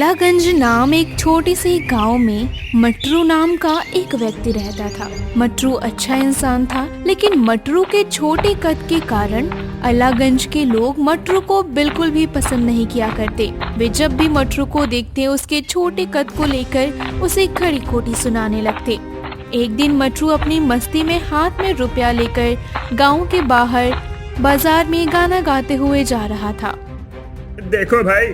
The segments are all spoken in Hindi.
अलागंज नाम एक छोटे से गांव में मटरू नाम का एक व्यक्ति रहता था। मटरू अच्छा इंसान था, लेकिन मटरू के छोटे कद के कारण अलागंज के लोग मटरू को बिल्कुल भी पसंद नहीं किया करते। वे जब भी मटरू को देखते उसके छोटे कद को लेकर उसे खड़ी खोटी सुनाने लगते। एक दिन मटरू अपनी मस्ती में हाथ में रुपया लेकर गांव के बाहर बाजार में गाना गाते हुए जा रहा था। देखो भाई,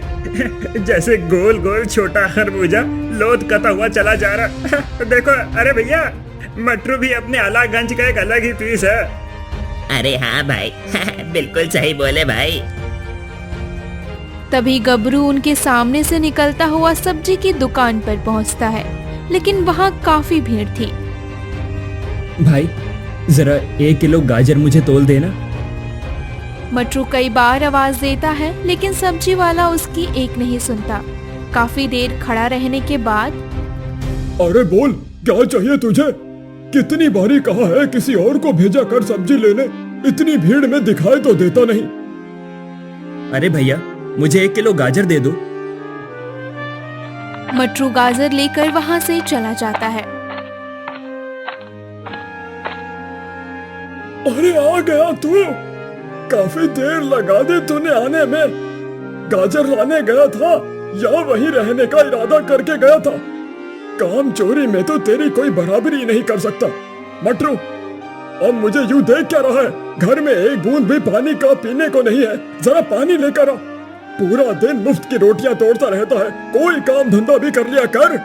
जैसे गोल गोल छोटा खरबूजा लोद कता हुआ चला जा रहा। देखो, अरे भैया, मटरू भी अपने अलागंज का एक अलग ही पीस है। अरे हाँ भाई, बिल्कुल सही बोले भाई। तभी गबरू उनके सामने से निकलता हुआ सब्जी की दुकान पर पहुंचता है, लेकिन वहां काफी भीड़ थी। भाई, जरा 1 किलो गाजर मुझे तोल देना। मटरू कई बार आवाज देता है, लेकिन सब्जी वाला उसकी एक नहीं सुनता। काफी देर खड़ा रहने के बाद, अरे बोल, क्या चाहिए तुझे? कितनी बारी कहा है किसी और को भेजा कर सब्जी लेने, इतनी भीड़ में दिखाई तो देता नहीं। अरे भैया, मुझे 1 किलो गाजर दे दो। मटरू गाजर लेकर वहां से चला जाता है। अरे आ गया तू, काफी देर लगा दे तूने आने में। गाजर लाने गया था या वहीं रहने का इरादा करके गया था? काम चोरी में तो तेरी कोई बराबरी नहीं कर सकता। मटरू, अब मुझे यूं देख क्या रहा है? घर में एक बूंद भी पानी का पीने को नहीं है, जरा पानी लेकर आ। पूरा दिन मुफ्त की रोटियां तोड़ता रहता है, कोई काम धंधा भी कर लिया कर।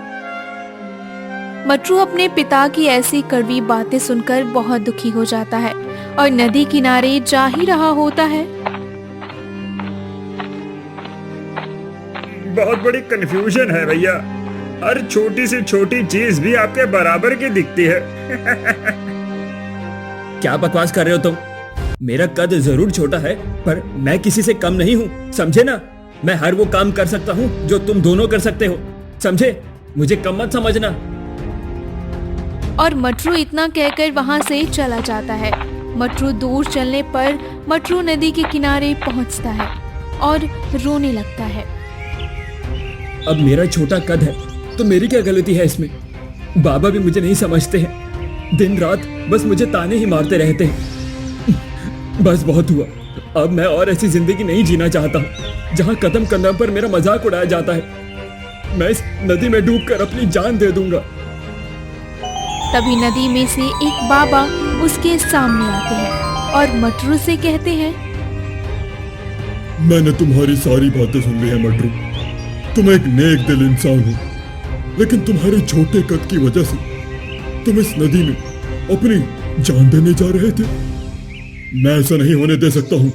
मटरू अपने पिता की ऐसी कड़वी बातें सुनकर बहुत दुखी हो जाता है और नदी किनारे जा ही रहा होता है। बहुत बड़ी कंफ्यूजन है भैया, हर छोटी से छोटी चीज भी आपके बराबर की दिखती है। क्या बकवास कर रहे हो तुम? मेरा कद जरूर छोटा है, पर मैं किसी से कम नहीं हूँ, समझे ना? मैं हर वो काम कर सकता हूँ जो तुम दोनों कर सकते हो, समझे? मुझे कम मत समझना। और मटरू इतना कहकर वहां से चला जाता है। मटरू दूर चलने पर मटरू नदी के किनारे पहुंचता है और रोने लगता है। अब मेरा छोटा कद है तो मेरी क्या गलती है इसमें? बाबा भी मुझे नहीं समझते हैं, दिन रात बस मुझे ताने ही मारते रहते हैं। बस बहुत हुआ, अब मैं और ऐसी जिंदगी नहीं जीना चाहता हूँ जहाँ कदम कदम पर मेरा मजाक उड़ाया जाता है। मैं इस नदी में डूबकर अपनी जान दे दूंगा। तभी नदी में से एक बाबा उसके सामने आते हैं और मटरू से कहते हैं, मैंने तुम्हारी सारी बातें सुन ली है मटरू। तुम एक नेक दिल इंसान हो, लेकिन तुम्हारे छोटे कद की वजह से तुम इस नदी में अपनी जान देने जा रहे थे। मैं ऐसा नहीं होने दे सकता हूँ,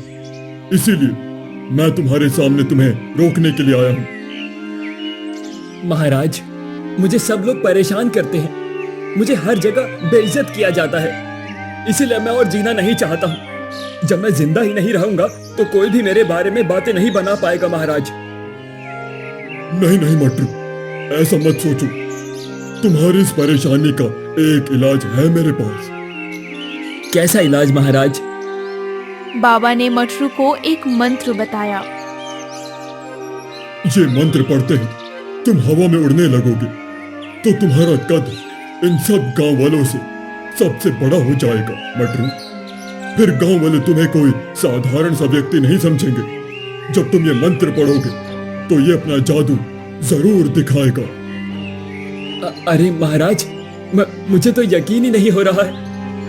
इसीलिए मैं तुम्हारे सामने तुम्हें रोकने के लिए आया हूँ। महाराज, मुझे सब लोग परेशान करते हैं, मुझे हर जगह बेइज्जत किया जाता है, इसीलिए मैं और जीना नहीं चाहता हूँ। जब मैं जिंदा ही नहीं रहूंगा तो कोई भी मेरे बारे में बातें नहीं बना पाएगा महाराज। नहीं नहीं मटरू, ऐसा मत सोचो। तुम्हारी इस परेशानी का एक इलाज है मेरे पास। कैसा इलाज महाराज? बाबा ने मटरू को एक मंत्र बताया। ये मंत्र पढ़ते ही तुम हवा में उड़ने लगोगे तो तुम्हारा कद इन सब गांव वालों से सबसे बड़ा हो जाएगा मटरू। फिर गांव वाले तुम्हें कोई साधारण सा व्यक्ति नहीं समझेंगे। जब तुम ये मंत्र पढ़ोगे तो ये अपना जादू जरूर दिखाएगा। अरे महाराज, मुझे तो यकीन ही नहीं हो रहा है।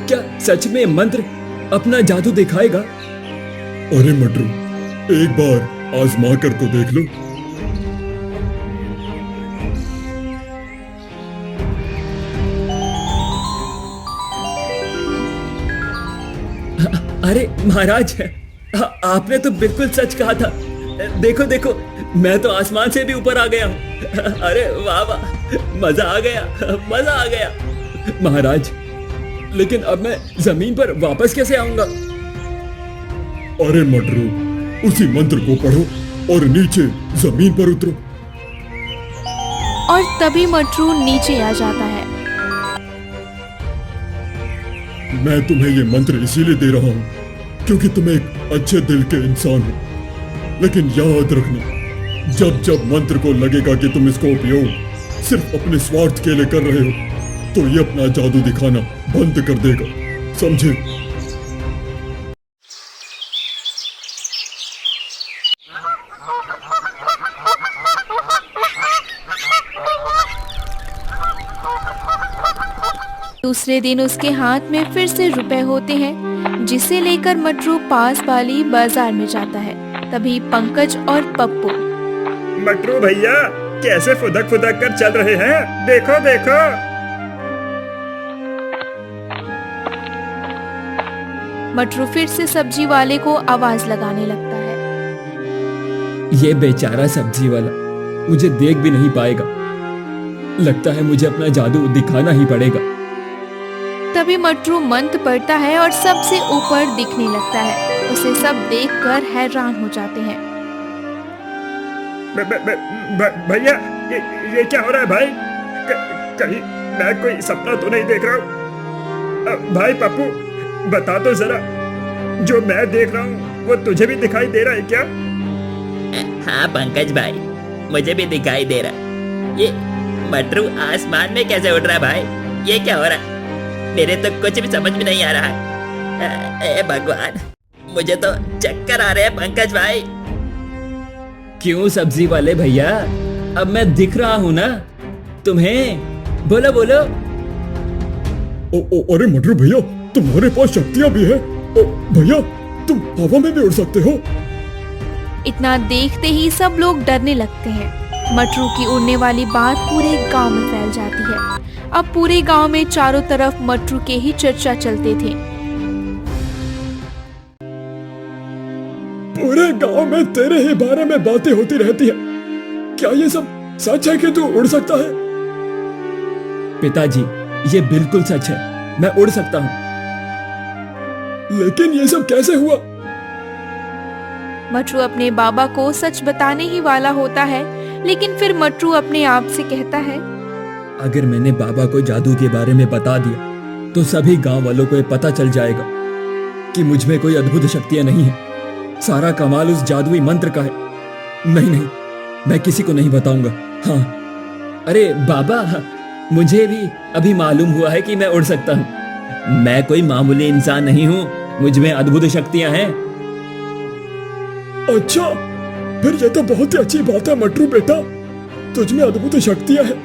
क्या सच में मंत्र अपना जादू दिखाएगा? अरे मटरू, एक बार आजमा कर तो देख लो। अरे महाराज, आपने तो बिल्कुल सच कहा था। देखो देखो, मैं तो आसमान से भी ऊपर आ गया हूँ। अरे वाह वाह, मजा आ गया, मजा आ गया। महाराज, लेकिन अब मैं जमीन पर वापस कैसे आऊंगा? अरे मटरू, उसी मंत्र को पढ़ो और नीचे जमीन पर उतरो। और तभी मटरू नीचे आ जाता है। मैं तुम्हें ये मंत्र इसीलिए दे रहा हूँ क्योंकि तुम एक अच्छे दिल के इंसान हो, लेकिन याद रखना, जब जब मंत्र को लगेगा कि तुम इसका उपयोग सिर्फ अपने स्वार्थ के लिए कर रहे हो तो ये अपना जादू दिखाना बंद कर देगा, समझे? दूसरे दिन उसके हाथ में फिर से रुपए होते हैं, जिसे लेकर मटरू पास वाली बाजार में जाता है। तभी पंकज और पप्पू। मटरू भैया कैसे फुदक फुदक कर चल रहे हैं, देखो देखो। मटरू फिर से सब्जी वाले को आवाज लगाने लगता है। ये बेचारा सब्जी वाला मुझे देख भी नहीं पाएगा। लगता है मुझे अपना जादू दिखाना ही पड़ेगा। तभी मटरू मंत्र पढ़ता है और सबसे ऊपर दिखने लगता है। उसे सब देखकर हैरान हो जाते हैं। भैया ये क्या हो रहा है भाई? कहीं मैं कोई सपना तो नहीं देख रहा हूँ? भाई पप्पू बता तो जरा, जो मैं देख रहा हूँ वो तुझे भी दिखाई दे रहा है क्या? हाँ पंकज भाई, मुझे भी दिखाई दे रहा। ये मटरू आसमान में कैसे उड़ रहा है भाई? ये क्या हो रहा है? मेरे तो कुछ भी समझ में नहीं आ रहा है। ए भगवान, मुझे तो चक्कर आ रहे हैं पंकज भाई। क्यों सब्जी वाले भैया, अब मैं दिख रहा हूँ ना तुम्हें? बोलो बोलो। अरे मटरू भैया, तुम्हारे पास शक्तियां भी है। भैया तुम हवा में भी उड़ सकते हो। इतना देखते ही सब लोग डरने लगते हैं। मटरू की उड़ने वाली बात पूरे गांव में फैल जाती है। अब पूरे गांव में चारों तरफ मटरू के ही चर्चा चलते थे। पूरे गांव में तेरे ही बारे में बातें होती रहती है। क्या ये सब सच है कि तू उड़ सकता है? पिताजी, ये बिल्कुल सच है, मैं उड़ सकता हूँ। लेकिन ये सब कैसे हुआ? मटरू अपने बाबा को सच बताने ही वाला होता है, लेकिन फिर मटरू अपने आप से कहता है, अगर मैंने बाबा को जादू के बारे में बता दिया तो सभी गांव वालों को ये पता चल जाएगा कि मुझ में कोई अद्भुत शक्तियां नहीं है। सारा कमाल उस जादुई मंत्र का है। नहीं नहीं, मैं किसी को नहीं बताऊंगा। हाँ, अरे बाबा, मुझे भी अभी मालूम हुआ है कि मैं उड़ सकता हूँ। मैं कोई मामूली इंसान नहीं हूँ, मुझ में अद्भुत शक्तियां हैं। अच्छा, फिर ये तो बहुत ही अच्छी बात है मटरू बेटा, तुझ में अद्भुत शक्तियां हैं।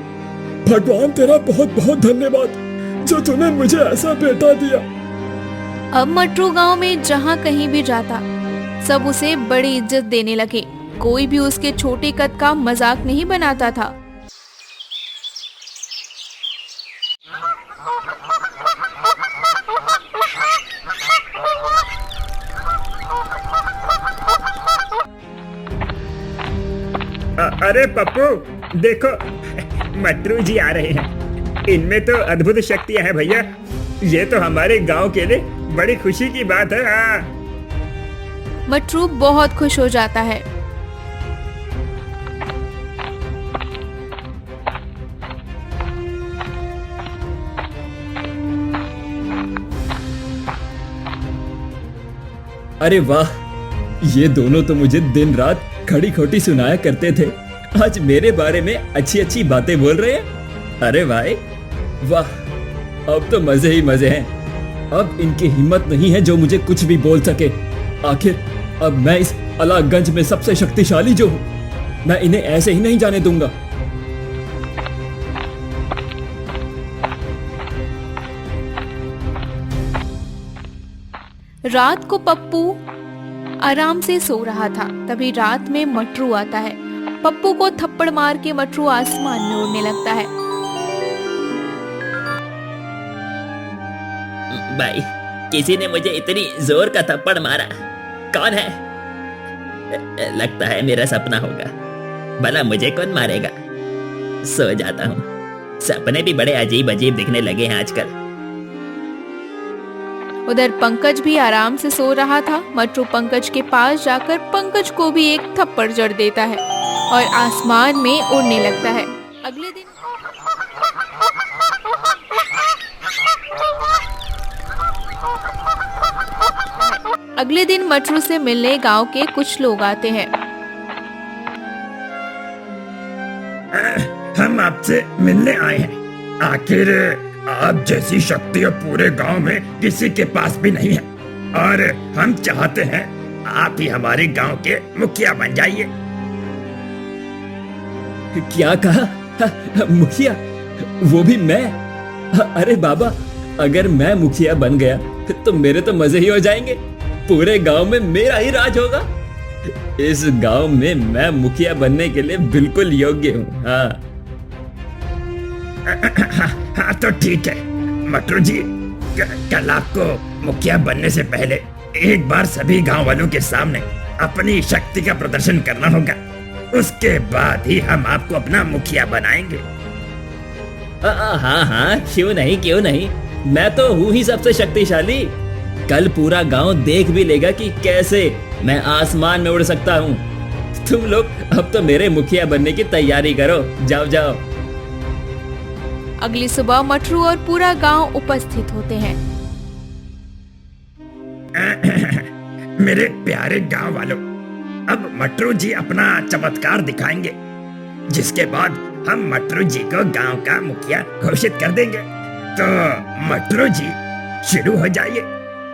भगवान तेरा बहुत बहुत धन्यवाद जो तूने मुझे ऐसा बेटा दिया। अब मटरू गांव में जहां कहीं भी जाता, सब उसे बड़ी इज्जत देने लगे। कोई भी उसके छोटे कद का मजाक नहीं बनाता था। अरे पप्पू देखो, मटरू जी आ रहे हैं। इनमें तो अद्भुत शक्तियां हैं भैया। ये तो हमारे गांव के लिए बड़ी खुशी की बात है। हाँ। मटरू बहुत खुश हो जाता है। अरे वाह, ये दोनों तो मुझे दिन रात खड़ी खोटी सुनाया करते थे, आज मेरे बारे में अच्छी अच्छी बातें बोल रहे हैं। अरे भाई वाह, अब तो मजे ही मजे हैं। अब इनकी हिम्मत नहीं है जो मुझे कुछ भी बोल सके। आखिर अब मैं इस अलागंज में सबसे शक्तिशाली जो हूँ, मैं इन्हें ऐसे ही नहीं जाने दूंगा। रात को पप्पू आराम से सो रहा था। तभी रात में मटरू आता है। पप्पू को थप्पड़ मार के मटरू आसमान में उड़ने लगता है। भाई, किसी ने मुझे इतनी जोर का थप्पड़ मारा। कौन है? लगता है मेरा सपना होगा। भला मुझे कौन मारेगा? सो जाता हूँ। सपने भी बड़े अजीब अजीब दिखने लगे हैं आजकल। उधर पंकज भी आराम से सो रहा था। मटरू पंकज के पास जाकर पंकज को भी एक थप्पड़ जड़ देता है और आसमान में उड़ने लगता है। अगले दिन मटरू से मिलने गांव के कुछ लोग आते हैं। हम आपसे मिलने आए हैं। आखिर आप जैसी शक्तियाँ पूरे गांव में किसी के पास भी नहीं है, और हम चाहते हैं आप ही हमारे गांव के मुखिया बन जाइए। क्या कहा? मुखिया? वो भी मैं? अरे बाबा, अगर मैं मुखिया बन गया तो मेरे तो मजे ही हो जाएंगे। पूरे गांव में मेरा ही राज होगा। इस गांव में मैं मुखिया बनने के लिए बिल्कुल योग्य हूँ। हाँ हाँ तो ठीक है मटरू जी, कल आपको मुखिया बनने से पहले एक बार सभी गांव वालों के सामने अपनी शक्ति का प्रदर्शन करना होगा। उसके बाद ही हम आपको अपना मुखिया बनाएंगे। हाँ हाँ, क्यों नहीं, मैं तो हूँ ही सबसे शक्तिशाली। कल पूरा गांव देख भी लेगा कि कैसे मैं आसमान में उड़ सकता हूँ। तुम लोग अब तो मेरे मुखिया बनने की तैयारी करो, जाओ जाओ। अगली सुबह मटरू और पूरा गांव उपस्थित होते हैं। मेरे प्यारे गांव वालों, अब मटरू जी अपना चमत्कार दिखाएंगे, जिसके बाद हम मटरू जी को गांव का मुखिया घोषित कर देंगे। तो मटरू जी शुरू हो जाइए।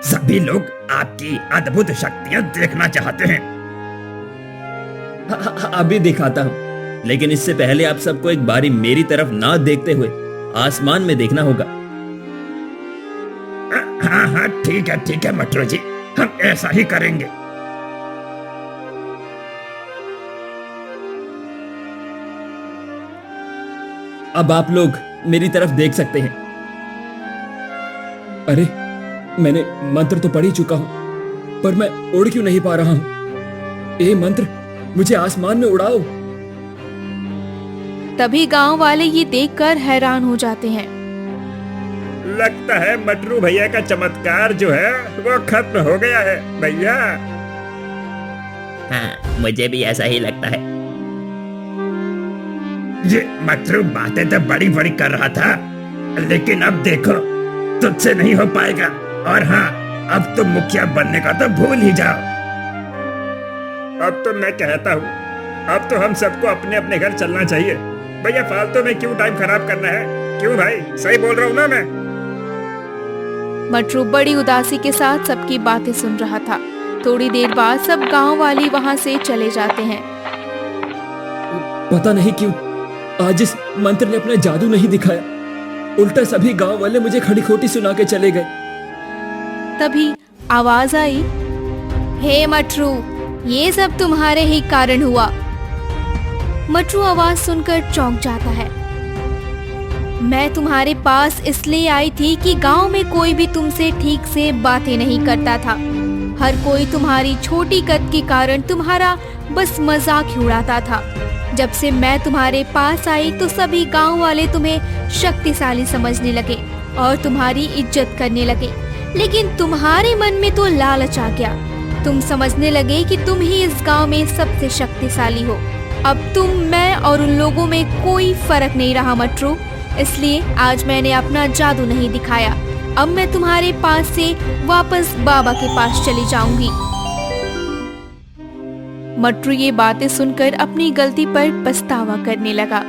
सभी लोग आपकी अद्भुत शक्तियां देखना चाहते हैं। अभी दिखाता हूँ, लेकिन इससे पहले आप सबको एक बारी मेरी तरफ ना देखते हुए आसमान में देखना होगा। हाँ हाँ ठीक है मटरू जी, हम ऐसा ही करेंगे। अब आप लोग मेरी तरफ देख सकते हैं। अरे, मैंने मंत्र तो पढ़ ही चुका हूं, पर मैं उड़ क्यों नहीं पा रहा हूं? ए मंत्र, मुझे आसमान में उड़ाओ। तभी गांव वाले ये देखकर हैरान हो जाते हैं। लगता है मटरू भैया का चमत्कार जो है वो खत्म हो गया है भैया। हाँ, मुझे भी ऐसा ही लगता है। ये मटरू बातें तो बड़ी बड़ी कर रहा था, लेकिन अब देखो तुझसे नहीं हो पाएगा। और हाँ, अब तुम मुखिया बनने का तो भूल ही जाओ। अब तो मैं कहता हूँ, अब तो हम सबको अपने अपने घर चलना चाहिए। भैया फालतू में क्यों टाइम खराब करना है? क्यों भाई, सही बोल रहा हूँ ना मैं? मटरू बड़ी उदासी के साथ सबकी बातें सुन रहा था। थोड़ी देर बाद सब गांव वाले वहां से चले जाते हैं। पता नहीं क्यों आज इस मंत्र ने अपना जादू नहीं दिखाया। उल्टा सभी गांव वाले मुझे खड़ी खोटी सुना के चले गए। तभी आवाज आई, हे मटरू, ये सब तुम्हारे ही कारण हुआ। मटरू आवाज सुनकर चौंक जाता है। मैं तुम्हारे पास इसलिए आई थी कि गांव में कोई भी तुमसे ठीक से बातें नहीं करता था। हर कोई तुम्हारी छोटी कद के कारण तुम्हारा बस मजाक ही उड़ाता था। जब से मैं तुम्हारे पास आई तो सभी गांव वाले तुम्हें शक्तिशाली समझने लगे और तुम्हारी इज्जत करने लगे। लेकिन तुम्हारे मन में तो लालच आ गया। तुम समझने लगे कि तुम ही इस गांव में सबसे शक्तिशाली हो। अब तुम, मैं और उन लोगों में कोई फर्क नहीं रहा मटरू। इसलिए आज मैंने अपना जादू नहीं दिखाया। अब मैं तुम्हारे पास से वापस बाबा के पास चली जाऊंगी। मटरू ये बातें सुनकर अपनी गलती पर पछतावा करने लगा।